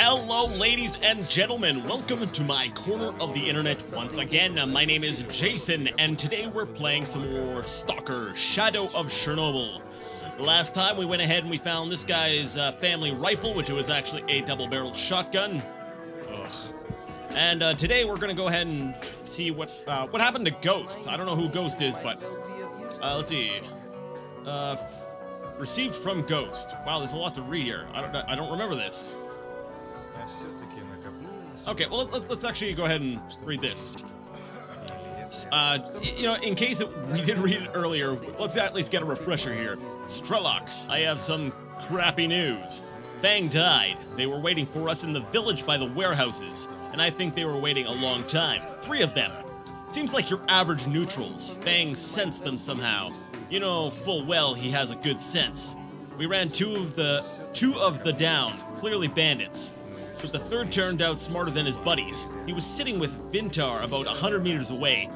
Hello, ladies and gentlemen. Welcome to my corner of the internet once again. My name is Jason, and today we're playing some more S.T.A.L.K.E.R, Shadow of Chernobyl. Last time we went ahead and we found this guy's family rifle, which was actually a double-barreled shotgun. Ugh. And today we're gonna go ahead and see what happened to Ghost. I don't know who Ghost is, but let's see. Received from Ghost. Wow, there's a lot to read here. I don't remember this. Okay, well let's actually go ahead and read this. You know, in case we did read it earlier, let's at least get a refresher here. S.T.A.L.K.E.R, I have some crappy news. Fang died. They were waiting for us in the village by the warehouses, and I think they were waiting a long time. 3 of them. Seems like your average neutrals. Fang sensed them somehow. You know full well he has a good sense. We ran two of the down, clearly bandits. But the third turned out smarter than his buddies. He was sitting with Vintar about 100 meters away.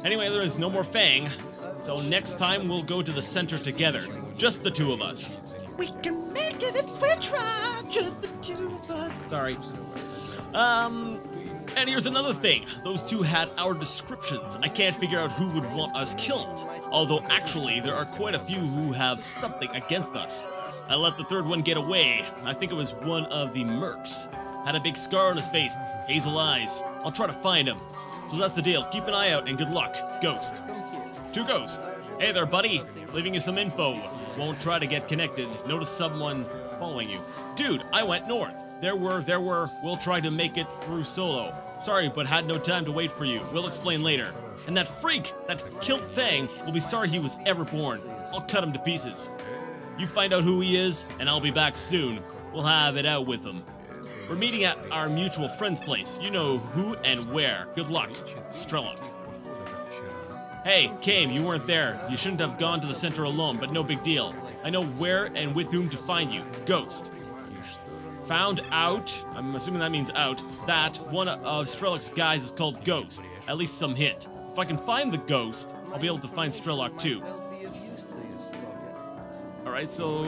Anyway, there is no more Fang, so next time we'll go to the center together. Just the 2 of us. We can make it if we try, just the 2 of us. Sorry. And here's another thing. Those 2 had our descriptions. I can't figure out who would want us killed. Although actually, there are quite a few who have something against us. I let the 3rd one get away. I think it was one of the mercs. Had a big scar on his face, hazel eyes. I'll try to find him. So that's the deal. Keep an eye out and good luck. Ghost. To Ghost. Hey there, buddy. Leaving you some info. Won't try to get connected. Notice someone following you. Dude, I went north. There were. We'll try to make it through solo. Sorry, but had no time to wait for you. We'll explain later. And that freak that killed Fang will be sorry he was ever born. I'll cut him to pieces. You find out who he is, and I'll be back soon. We'll have it out with him. We're meeting at our mutual friend's place. You know who and where. Good luck. S.T.A.L.K.E.R. Hey, Kame, you weren't there. You shouldn't have gone to the center alone, but no big deal. I know where and with whom to find you. Ghost. Found out, I'm assuming that means out, that one of S.T.A.L.K.E.'s guys is called Ghost. At least some hint. If I can find the Ghost, I'll be able to find S.T.A.L.K.E.R too. Alright, so,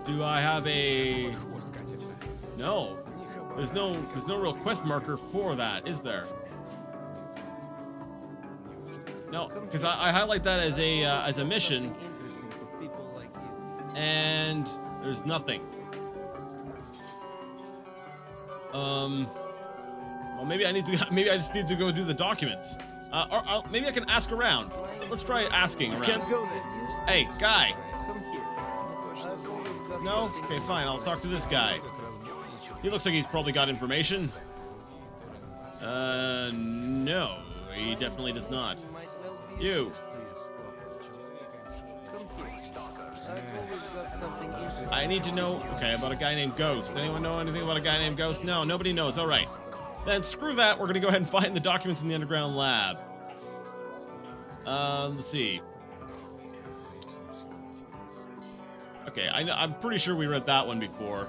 do I have a... No. There's no real quest marker for that, is there? No, because I highlight that as a mission, and there's nothing. Well, maybe I just need to go do the documents. Or maybe I can ask around. Let's try asking around. Can't go there. Hey, guy. No? Okay, fine. I'll talk to this guy. He looks like he's probably got information. No. He definitely does not. You. I need to know, okay, about a guy named Ghost. Anyone know anything about a guy named Ghost? No, nobody knows. All right. Then screw that. We're going to go ahead and find the documents in the underground lab. Let's see. Okay, I'm pretty sure we read that one before.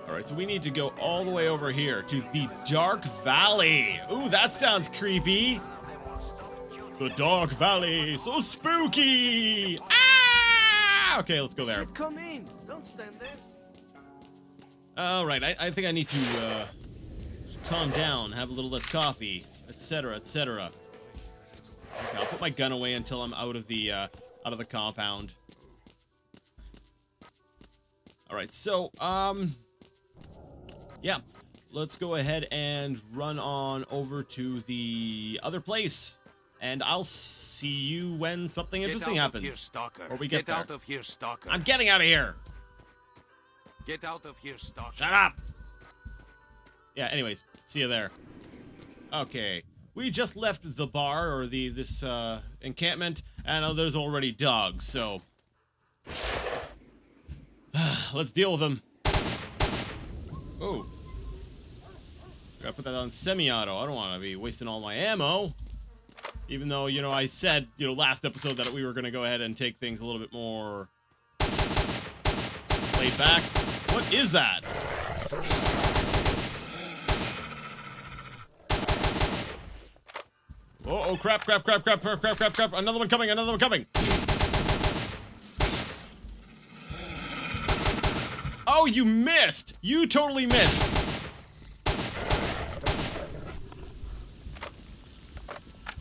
All right, so we need to go all the way over here to the Dark Valley. Ooh, that sounds creepy. The Dark Valley, so spooky. Ah! Okay, let's go there. Come in. Don't stand there. All right, I think I need to calm down, have a little less coffee, etc., etc. Okay, I'll put my gun away until I'm out of the compound. All right, so yeah, let's go ahead and run on over to the other place, and I'll see you when something interesting happens. Or we get there. Out of here, S.T.A.L.K.E.R. I'm getting out of here. Get out of here, S.T.A.L.K.E.R. Shut up. Yeah. Anyways, see you there. Okay, we just left the bar or this encampment, and there's already dogs. So let's deal with them. Oh. Gotta put that on semi-auto. I don't want to be wasting all my ammo. Even though, you know, I said, you know, last episode that we were going to go ahead and take things a little bit more laid back. What is that? Oh, crap. Another one coming. Oh, you missed! You totally missed!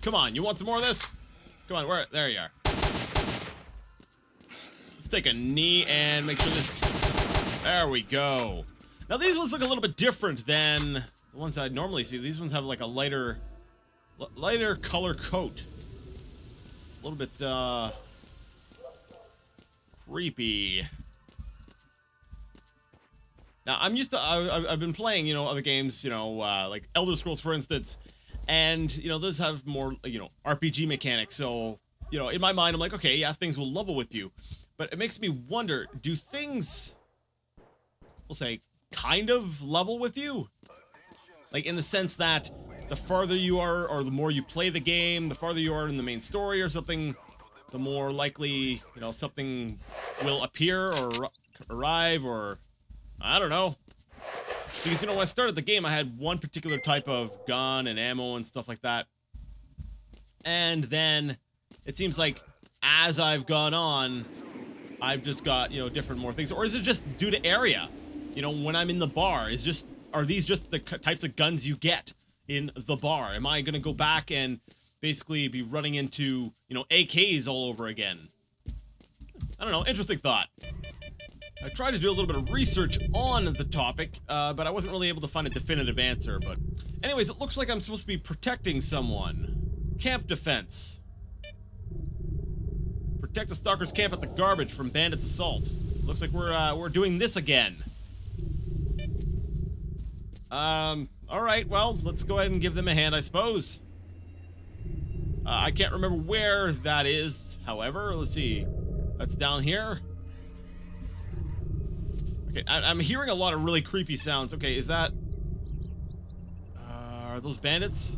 Come on, you want some more of this? Come on, where? There you are. Let's take a knee and make sure this... There we go. Now these ones look a little bit different than the ones I'd normally see. These ones have like a lighter color coat. A little bit, creepy. Now, I'm used to, I've been playing, you know, other games, you know, like Elder Scrolls, for instance, and, you know, those have more, you know, RPG mechanics, so, you know, in my mind, I'm like, okay, yeah, things will level with you, but it makes me wonder, do things, we'll say, kind of level with you? Like, in the sense that the farther you are, or the more you play the game, the farther you are in the main story or something, the more likely, you know, something will appear or arrive, or... I don't know. Because, you know, when I started the game, I had one particular type of gun and ammo and stuff like that. And then, it seems like, as I've gone on, I've just got, you know, different more things. Or is it just due to area? You know, when I'm in the bar, are these just the types of guns you get in the bar? Am I gonna go back and basically be running into, you know, AKs all over again? I don't know, interesting thought. I tried to do a little bit of research on the topic, but I wasn't really able to find a definitive answer, but... Anyways, it looks like I'm supposed to be protecting someone. Camp defense. Protect the stalker's camp at the garbage from bandits' assault. Looks like we're doing this again. Alright, well, let's go ahead and give them a hand, I suppose. I can't remember where that is, however, let's see. That's down here. Okay, I'm hearing a lot of really creepy sounds. Okay, is that... are those bandits?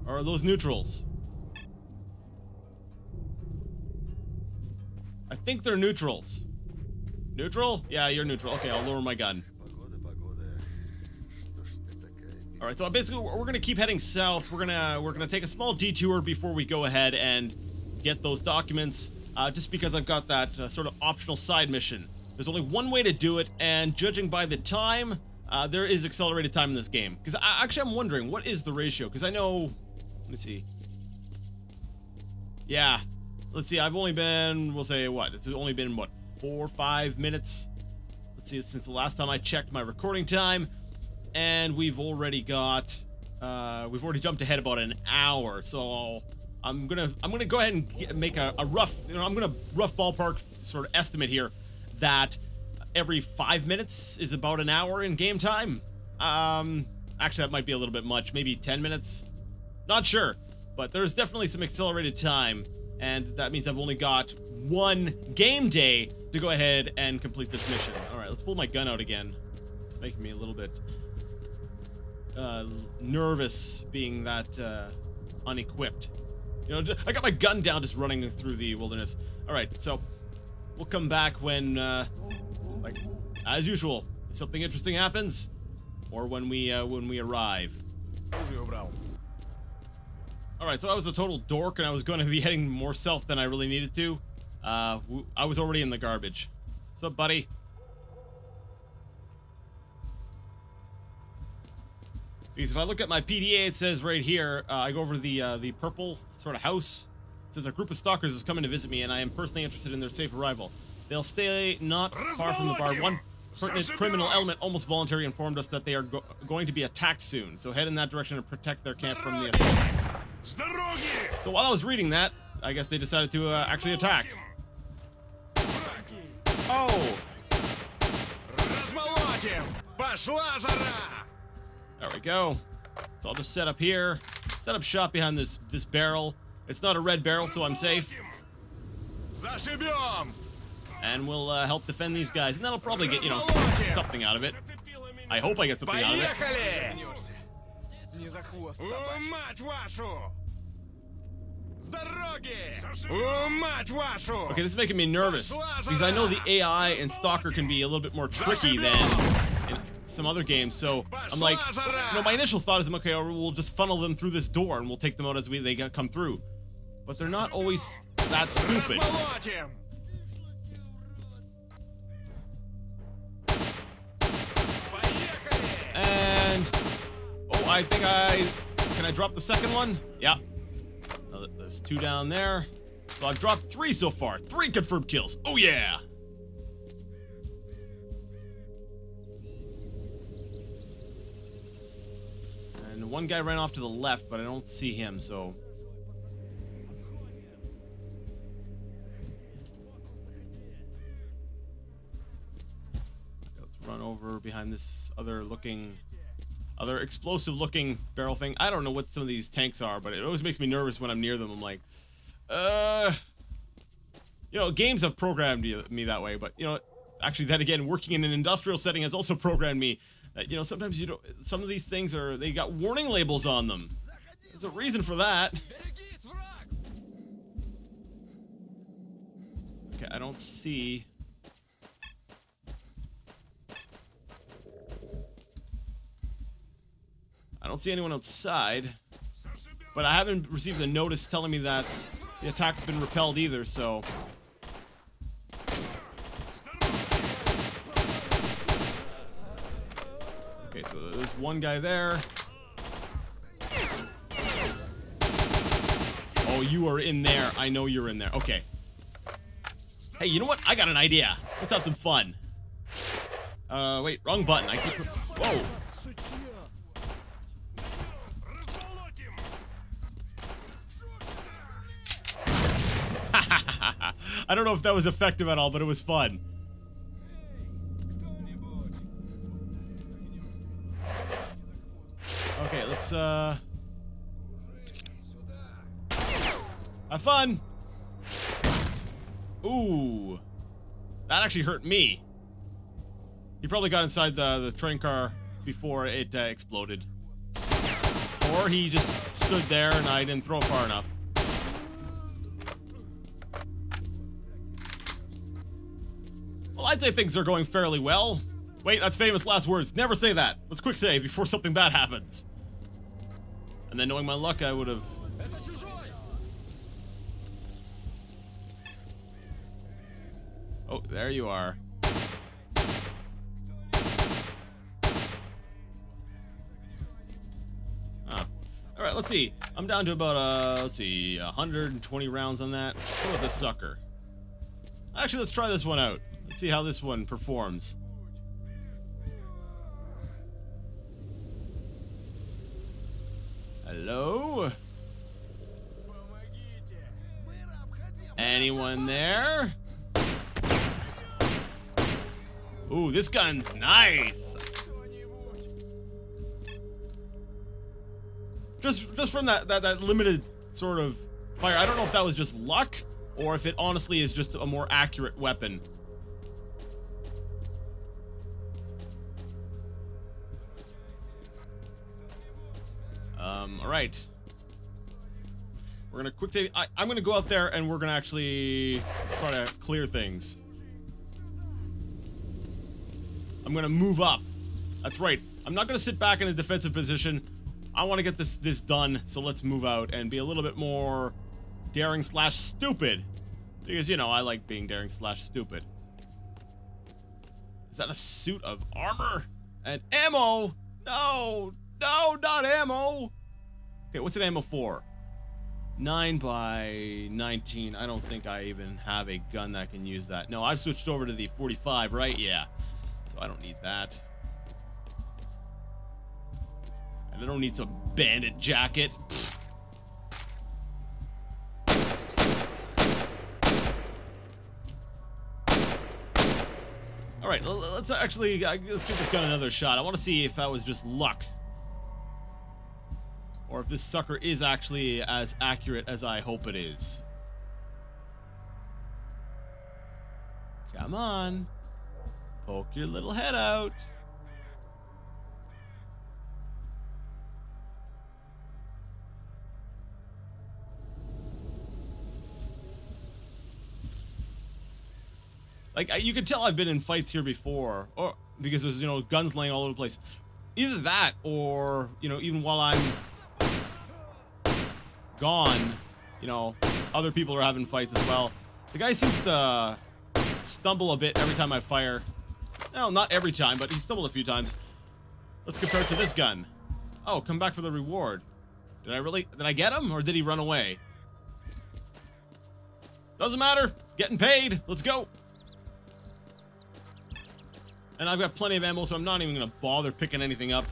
Or are those neutrals? I think they're neutrals. Neutral? Yeah, you're neutral. Okay, I'll lower my gun. Alright, so basically we're gonna keep heading south. We're gonna take a small detour before we go ahead and get those documents. Just because I've got that sort of optional side mission. There's only one way to do it, and judging by the time, there is accelerated time in this game. Because actually I'm wondering, what is the ratio? Because I know... Let me see. Yeah. Let's see, I've only been, we'll say, what? It's only been, what, 4 or 5 minutes? Let's see, since the last time I checked my recording time. And we've already got... we've already jumped ahead about an hour, so... I'm gonna go ahead and make a rough, you know, I'm gonna rough ballpark sort of estimate here that every 5 minutes is about an hour in game time. Actually, that might be a little bit much, maybe 10 minutes. Not sure, but there's definitely some accelerated time, and that means I've only got one game day to go ahead and complete this mission. All right, let's pull my gun out again. It's making me a little bit nervous being that unequipped. You know, I got my gun down just running through the wilderness. Alright, so we'll come back when, like, as usual, if something interesting happens, or when we arrive. Alright, so I was a total dork, and I was going to be heading more south than I really needed to. I was already in the garbage. What's up, buddy? Because if I look at my PDA, it says right here, I go over the purple sort of house. It says a group of stalkers is coming to visit me, and I am personally interested in their safe arrival. They'll stay not far from the bar. One pertinent criminal element, almost voluntary, informed us that they are going to be attacked soon. So head in that direction and protect their camp from the assault. So while I was reading that, I guess they decided to actually attack. Oh! There we go. So I'll just set up here, set up shop behind this barrel. It's not a red barrel, so I'm safe. And we'll help defend these guys, and that'll probably get, you know, something out of it. I hope I get something out of it. Okay, this is making me nervous, because I know the AI in S.T.A.L.K.E.R can be a little bit more tricky than in some other games, so I'm like, you know, my initial thought is, okay, we'll just funnel them through this door and we'll take them out as they come through. But they're not always that stupid. I think I... Can I drop the second one? Yeah. There's 2 down there. So I've dropped 3 so far. 3 confirmed kills. Oh yeah! And one guy ran off to the left, but I don't see him, so... Let's run over behind this other explosive looking barrel thing. I don't know what some of these tanks are, but it always makes me nervous when I'm near them. I'm like, you know, games have programmed me that way, but you know, actually then again, working in an industrial setting has also programmed me that, you know, sometimes you don't, some of these things they got warning labels on them. There's a reason for that. Okay, I don't see... I don't see anyone outside, but I haven't received a notice telling me that the attack's been repelled either, so... Okay, so there's one guy there. Oh, you are in there. I know you're in there. Okay. Hey, you know what? I got an idea. Let's have some fun. Wait, wrong button. I keep... Whoa! I don't know if that was effective at all, but it was fun. Okay, let's have fun. Ooh, that actually hurt me. He probably got inside the train car before it exploded, or he just stood there and I didn't throw it far enough. Well, I'd say things are going fairly well. Wait, that's famous last words. Never say that. Let's quick save before something bad happens. And then knowing my luck, I would have... Oh, there you are. Ah. Alright, let's see. I'm down to about, let's see, 120 rounds on that. What about this sucker? Actually, let's try this one out. Let's see how this one performs. Hello? Anyone there? Ooh, this gun's nice. Just from that limited sort of fire. I don't know if that was just luck or if it honestly is just a more accurate weapon. All right. We're gonna quick save. I'm gonna go out there and we're gonna actually try to clear things. I'm gonna move up. That's right. I'm not gonna sit back in a defensive position. I want to get this done, so let's move out and be a little bit more daring / stupid. Because, you know, I like being daring / stupid. Is that a suit of armor? And ammo? No! No, not ammo! Okay, what's an ammo for? 9x19. I don't think I even have a gun that can use that. No, I've switched over to the 45, right? Yeah. So I don't need that. And I don't need some bandit jacket. Alright, let's actually, let's give this gun another shot. I want to see if that was just luck. Or if this sucker is actually as accurate as I hope it is. Come on. Poke your little head out. Like, you can tell I've been in fights here before, or because there's, you know, guns laying all over the place. Either that, or, you know, even while I'm gone, you know, other people are having fights as well. The guy seems to stumble a bit every time I fire. Well, not every time, but he stumbled a few times. Let's compare it to this gun. Oh, come back for the reward. Did I get him, or did he run away? Doesn't matter. Getting paid. Let's go. And I've got plenty of ammo, so I'm not even gonna bother picking anything up.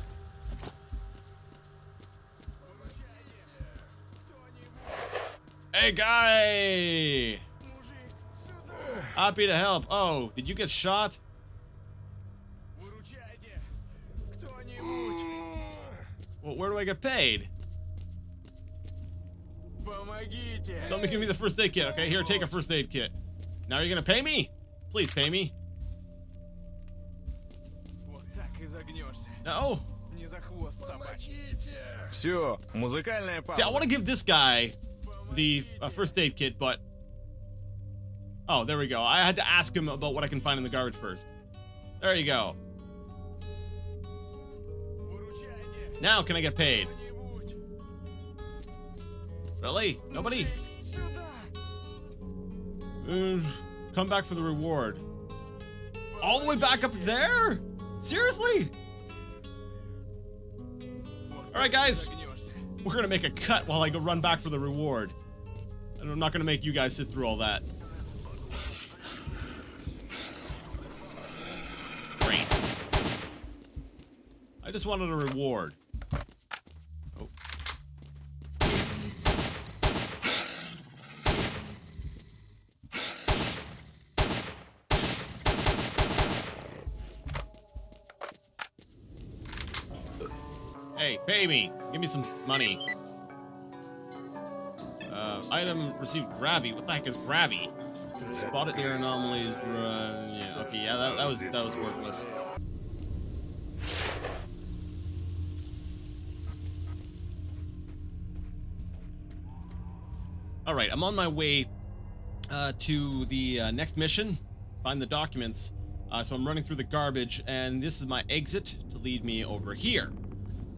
Hey, guy! Happy to help. Oh, did you get shot? Well, where do I get paid? Somebody give me the first aid kit. Okay, here, take a first aid kit. Now you're gonna pay me? Please pay me. No. Все, музыкальная пауза. See, I want to give this guy the first aid kit, but... Oh, there we go. I had to ask him about what I can find in the garbage first. There you go. Now can I get paid? Really? Nobody? Come back for the reward. All the way back up there? Seriously? Alright guys, we're gonna make a cut while I go run back for the reward. And I'm not gonna make you guys sit through all that. Great. I just wanted a reward. Oh. Hey, pay me. Give me some money. Item received gravity. What the heck is gravity? Spotted air anomalies. Yeah, okay, yeah, that was worthless. All right, I'm on my way to the next mission. Find the documents. So I'm running through the garbage, and this is my exit to lead me over here.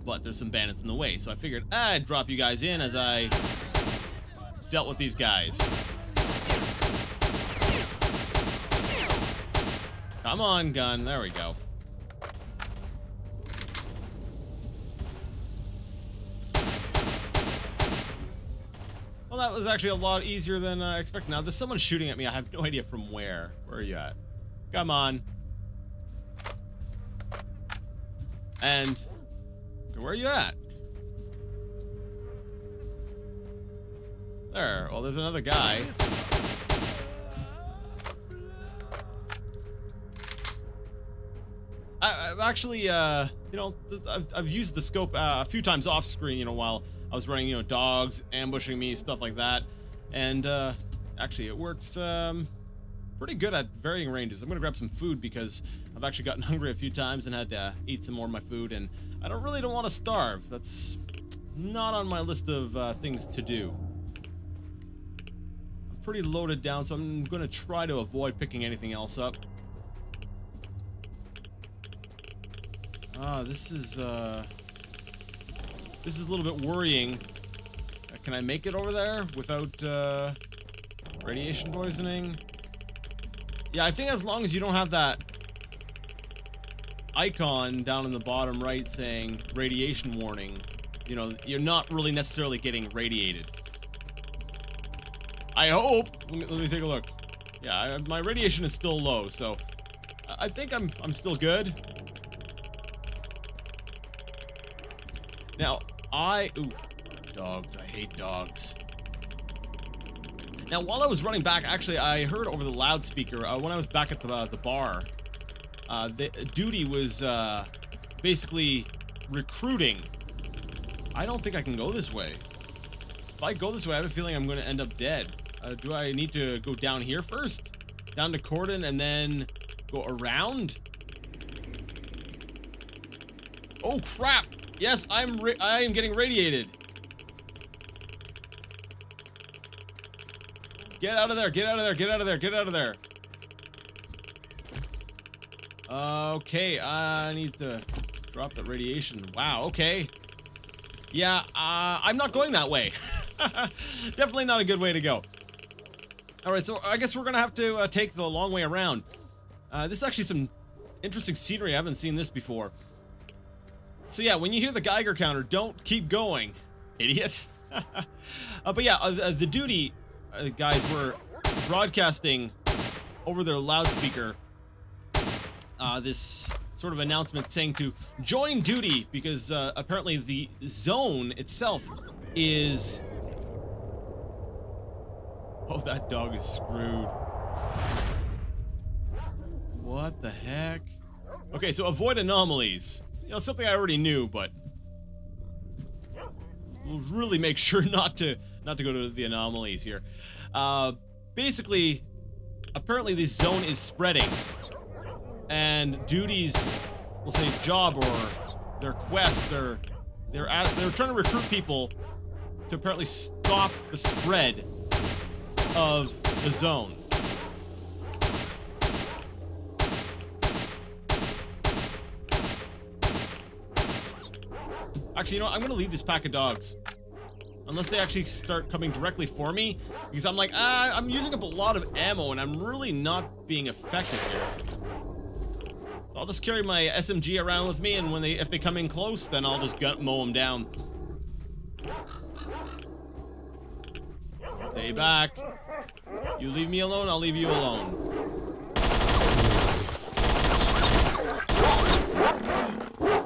But there's some bandits in the way, so I figured I'd drop you guys in as I dealt with these guys. Come on, gun. There we go. Well, that was actually a lot easier than I expected. Now, there's someone shooting at me. I have no idea from where. Where are you at? Come on. And where are you at? There. Well, there's another guy. I've actually, you know, I've used the scope a few times off screen, you know, while I was running, you know, dogs ambushing me, stuff like that. And actually, it works pretty good at varying ranges. I'm gonna grab some food because I've actually gotten hungry a few times and had to eat some more of my food, and I don't want to starve. That's not on my list of things to do. I'm pretty loaded down, so I'm gonna try to avoid picking anything else up. This is a little bit worrying. Can I make it over there without radiation poisoning? Yeah, I think as long as you don't have that icon down in the bottom right saying radiation warning, you know, you're not really necessarily getting radiated. I hope. Let me take a look. Yeah, my radiation is still low, so I think I'm still good. Now, ooh, dogs. I hate dogs. Now, while I was running back, actually, I heard over the loudspeaker when I was back at the bar, the duty was basically recruiting. I don't think I can go this way. If I go this way, I have a feeling I'm going to end up dead. Do I need to go down here first? Down to Cordon and then go around? Oh, crap! Yes, I am getting radiated. Get out of there, get out of there, get out of there, get out of there. Okay, I need to drop that radiation. Wow, okay. Yeah, I'm not going that way. Definitely not a good way to go. Alright, so I guess we're gonna have to take the long way around. This is actually some interesting scenery. I haven't seen this before. So yeah, when you hear the Geiger counter, don't keep going, idiot. But yeah, the duty guys were broadcasting over their loudspeaker this sort of announcement saying to join duty because apparently the zone itself is... Oh, that dog is screwed. What the heck? Okay, so avoid anomalies. You know, something I already knew, but we'll really make sure not to go to the anomalies here. Basically, apparently this zone is spreading, and duty's, we'll say, job or their quest, they're trying to recruit people to apparently stop the spread of the zone. Actually, you know what? I'm gonna leave this pack of dogs. Unless they actually start coming directly for me. Because I'm like, I'm using up a lot of ammo and I'm really not being effective here. So I'll just carry my SMG around with me, and when if they come in close, then I'll just mow them down. Stay back. You leave me alone, I'll leave you alone.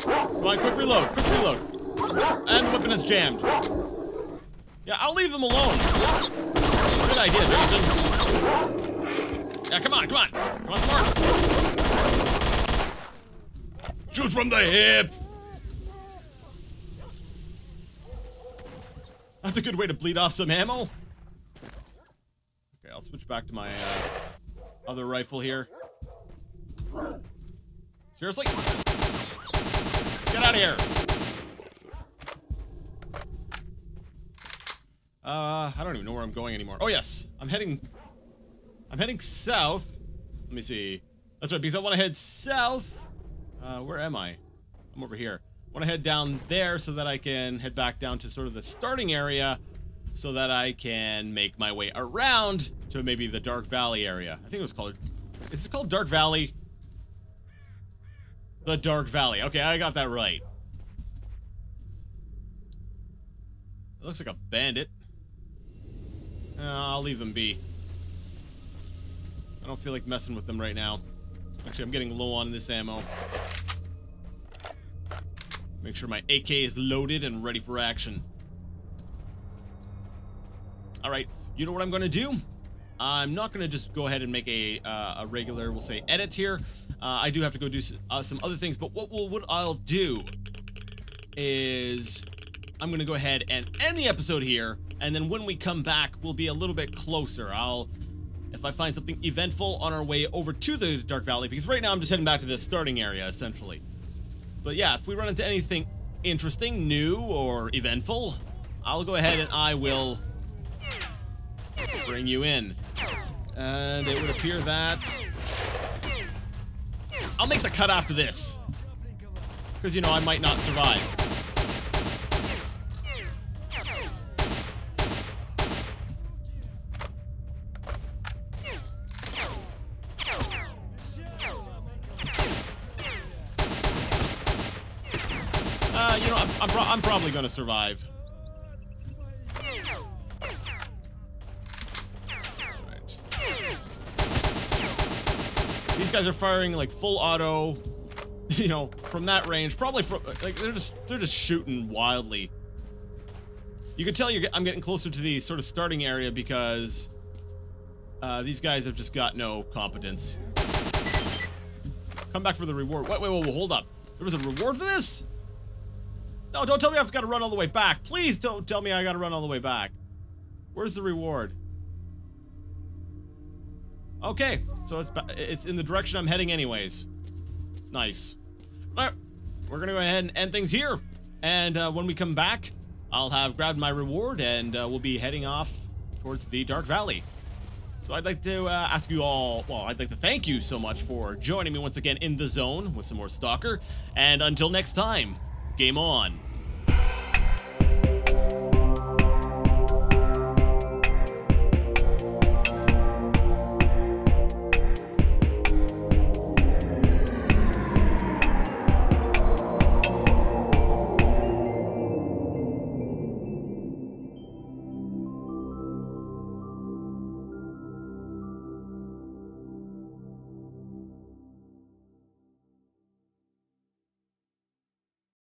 Come on, quick reload, quick reload. And the weapon is jammed. Yeah, I'll leave them alone. Good idea, Jason. Yeah, come on, come on. Come on, smart. Shoot from the hip. That's a good way to bleed off some ammo. Okay, I'll switch back to my other rifle here. Seriously? Get out of here. I don't even know where I'm going anymore. Oh yes, I'm heading south. Let me see. That's right, because I want to head south. Where am I? I'm over here. I want to head down there so that I can head back down to sort of the starting area so that I can make my way around to maybe the Dark Valley area. I think it was called... Is it called Dark Valley? The Dark Valley. Okay, I got that right. It looks like a bandit. I'll leave them be. I don't feel like messing with them right now. Actually, I'm getting low on this ammo. Make sure my AK is loaded and ready for action. Alright, you know what I'm gonna do? I'm not gonna just go ahead and make a regular, we'll say, edit here. I do have to go do some other things, but what I'll do is I'm gonna go ahead and end the episode here, and then when we come back, we'll be a little bit closer. If I find something eventful on our way over to the Dark Valley, because right now I'm just heading back to the starting area, essentially. But yeah, if we run into anything interesting, new, or eventful, I'll go ahead and I will bring you in. And it would appear that I'll make the cut after this, because, you know, I might not survive. You know, I'm probably gonna survive. Right. These guys are firing like full auto, you know, from that range. Probably from like they're just shooting wildly. You can tell I'm getting closer to the sort of starting area because these guys have just got no competence. Come back for the reward. Wait, hold up. There was a reward for this? No, don't tell me I've got to run all the way back. Please don't tell me I got to run all the way back. Where's the reward? Okay, so it's in the direction I'm heading anyways. Nice. All right, we're going to go ahead and end things here. And when we come back, I'll have grabbed my reward and we'll be heading off towards the Dark Valley. So I'd like to ask you all, well, I'd like to thank you so much for joining me once again in the zone with some more S.T.A.L.K.E.R. And until next time, game on.